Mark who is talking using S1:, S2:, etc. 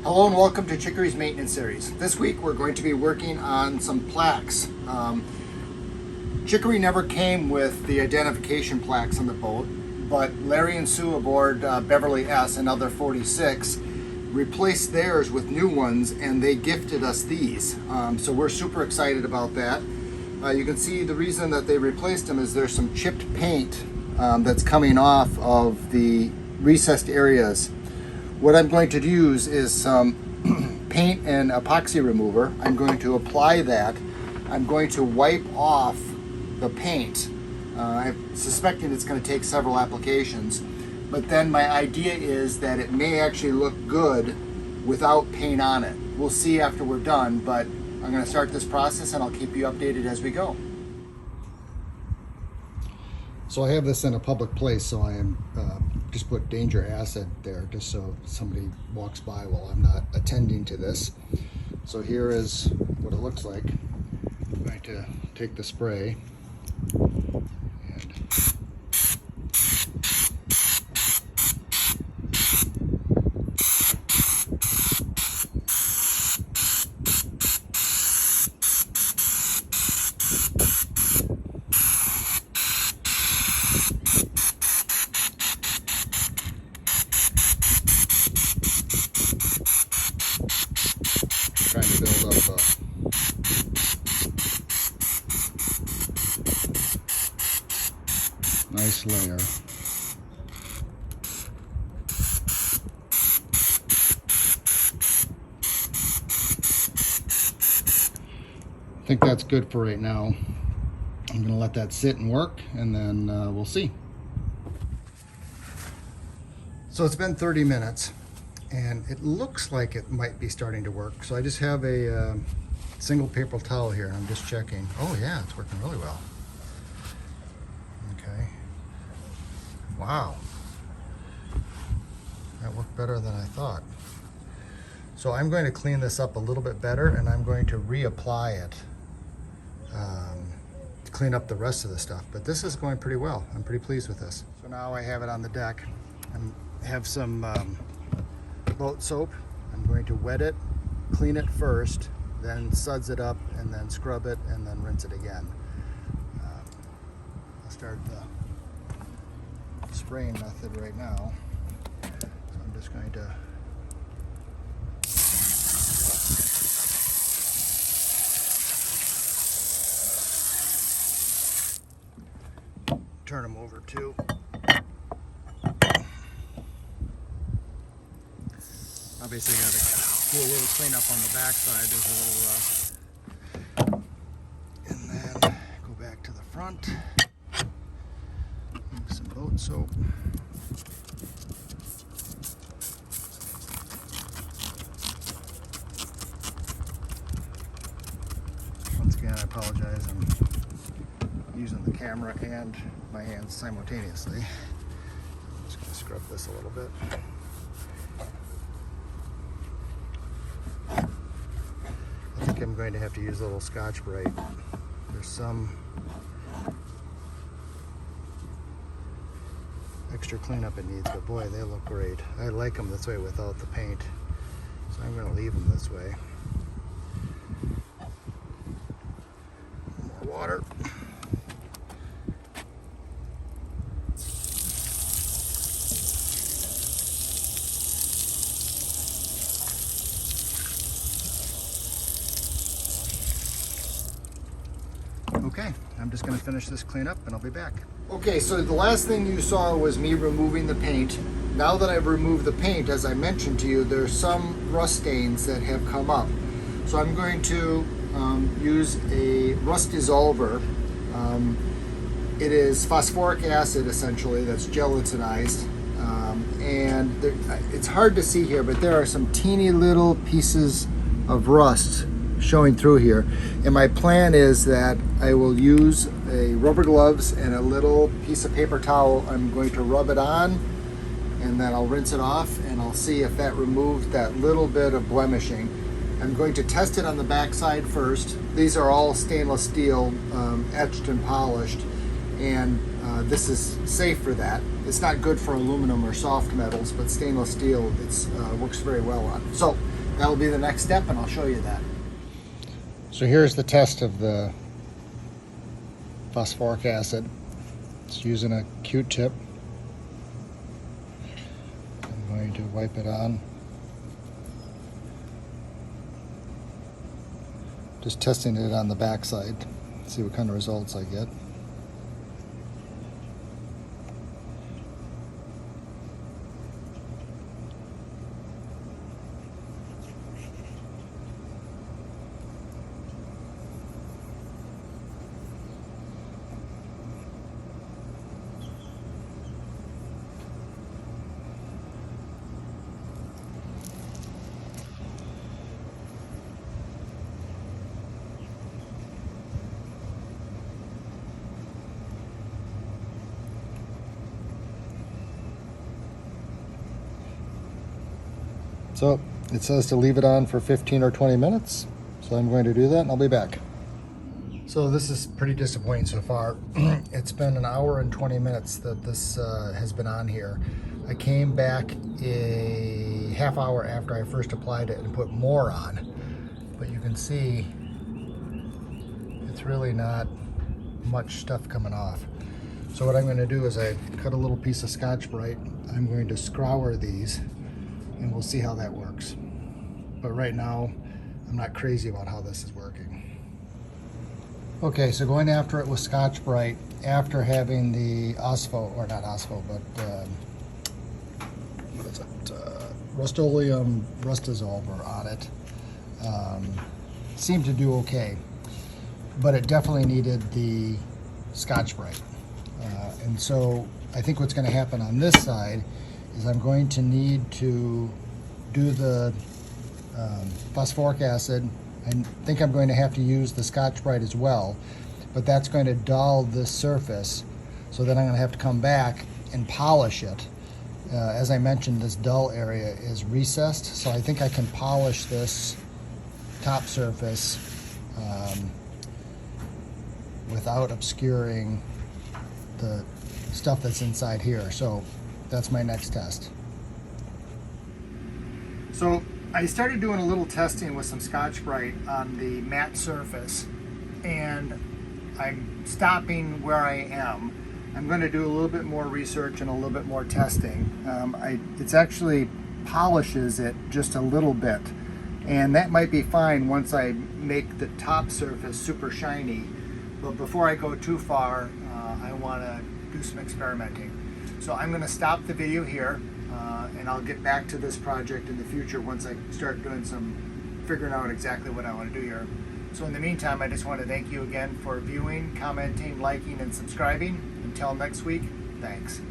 S1: Hello and welcome to Chicory's Maintenance Series. This week we're going to be working on some plaques. Chicory never came with the identification plaques on the boat, but Larry and Sue aboard Beverly S, another 46, replaced theirs with new ones, and they gifted us these. So we're super excited about that. You can see the reason that they replaced them is there's some chipped paint that's coming off of the recessed areas. What I'm going to use is some paint and epoxy remover. I'm going to apply that. I'm going to wipe off the paint. I'm suspecting it's going to take several applications, but then my idea is that it may actually look good without paint on it. We'll see after we're done, but I'm going to start this process and I'll keep you updated as we go. So I have this in a public place, so I am just put danger acid there just so somebody walks by while I'm not attending to this. So here is what it looks like. I'm going to take the spray and trying to build up a nice layer. I think that's good for right now. I'm going to let that sit and work, and then we'll see. So it's been 30 minutes. And it looks like it might be starting to work. So I just have a single paper towel here. I'm just checking. Oh yeah, it's working really well. Okay. Wow. That worked better than I thought. So I'm going to clean this up a little bit better, and I'm going to reapply it to clean up the rest of the stuff. But this is going pretty well. I'm pretty pleased with this. So now I have it on the deck. I have some boat soap. I'm going to wet it, clean it first, then suds it up, and then scrub it, and then rinse it again. I'll start the spraying method right now. So I'm just going to turn them over too. Obviously, got to do a little cleanup on the backside. There's a little rust. And then go back to the front. Use some boat soap. Once again, I apologize. I'm using the camera and my hands simultaneously. I'm just going to scrub this a little bit. I think I'm going to have to use a little Scotch-Brite. There's some extra cleanup it needs, but boy, they look great. I like them this way without the paint, so I'm going to leave them this way. More water. Okay, I'm just going to finish this cleanup and I'll be back. Okay, so the last thing you saw was me removing the paint. Now that I've removed the paint, as I mentioned to you, there's some rust stains that have come up. So I'm going to use a rust dissolver. It is phosphoric acid essentially that's gelatinized. And it's hard to see here, but there are some teeny little pieces of rust showing through here, and my plan is that I will use a rubber gloves and a little piece of paper towel. I'm going to rub it on, and then I'll rinse it off, and I'll see if that removed that little bit of blemishing. I'm going to test it on the back side first. These are all stainless steel, etched and polished, and this is safe for that. It's not good for aluminum or soft metals, but stainless steel, it's works very well on. So that'll be the next step, and I'll show you that. So here's the test of the phosphoric acid. It's using a Q-tip. I'm going to wipe it on. Just testing it on the back side, see what kind of results I get. So it says to leave it on for 15 or 20 minutes. So I'm going to do that and I'll be back. So this is pretty disappointing so far. It's been an hour and 20 minutes that this has been on here. I came back a half hour after I first applied it and put more on. But you can see it's really not much stuff coming off. So what I'm going to do is I cut a little piece of Scotch-Brite. I'm going to scour these, and we'll see how that works. But right now, I'm not crazy about how this is working. Okay, so going after it with Scotch-Brite, after having the Ospo, or not Ospo, but what is it? Rust-Oleum rust dissolver on it. Seemed to do okay, but it definitely needed the Scotch-Brite. And so I think what's going to happen on this side is I'm going to need to do the phosphoric acid. I think I'm going to have to use the Scotch-Brite as well, but that's going to dull this surface, so then I'm going to have to come back and polish it. As I mentioned, this dull area is recessed, so I think I can polish this top surface without obscuring the stuff that's inside here. So that's my next test. So I started doing a little testing with some Scotch-Brite on the matte surface, and I'm stopping where I am. I'm going to do a little bit more research and a little bit more testing. It's actually polishes it just a little bit, and that might be fine once I make the top surface super shiny. But before I go too far, I want to do some experimenting. So I'm going to stop the video here, and I'll get back to this project in the future once I start doing figuring out exactly what I want to do here. So in the meantime, I just want to thank you again for viewing, commenting, liking, and subscribing. Until next week, thanks.